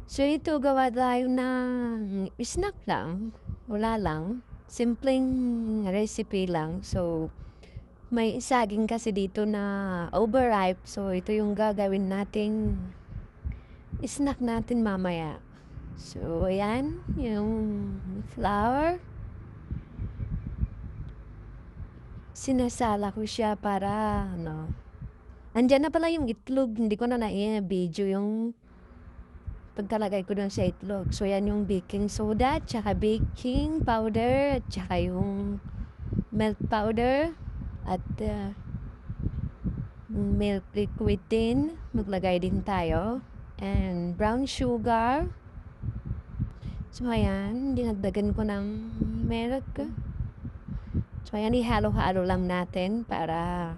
So ito gawa tayo ng snack lang, wala lang, simpleng recipe lang. So may saging kasi dito na overripe, so ito yung gagawin nating snack natin mamaya. So ayan, yung flour, sinasala ko siya para andiyan na pala yung itlog, hindi ko na na-video yung pagkalagay ko dun sa itlog. So, yan yung baking soda, tsaka baking powder, tsaka yung milk powder, at milk liquid din. Maglagay din tayo. And brown sugar. So, ayan, dinagdagan ko ng milk. So, ayan, ihalo-halo lang natin para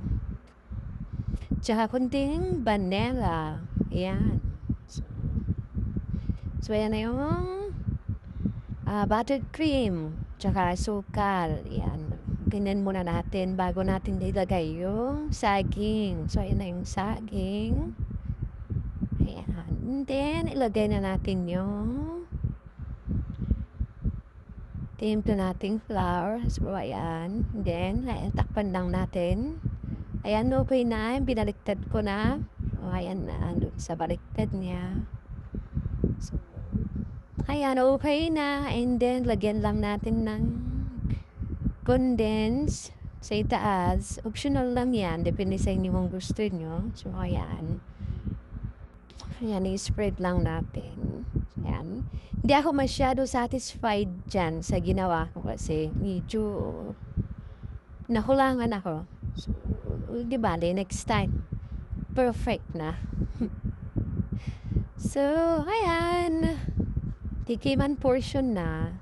tsaka kunting vanilla. Ayan. So, ayan na yung buttered cream, tsaka sukal. Yan. Ganyan muna natin bago natin ilagay yung saging. So, ayan na yung saging. Ayan. And then, ilagay na natin yung timpla nating flour. So, ayan. And then, takpan lang natin. Ayan, okay na. Binaliktad ko na. O, ayan na. Sa baliktad niya. So, ayan, okay na. And then, lagyan lang natin ng condense sa itaas. Optional lang yan. Depende sa inyo kung gusto nyo. So, ayan. Ayan, i-spread lang natin. Ayan. Hindi ako masyado satisfied dyan sa ginawa ko kasi medyo nakulangan ako. So, di bale, next time. Perfect na. So, ayan. Tikiman portion na.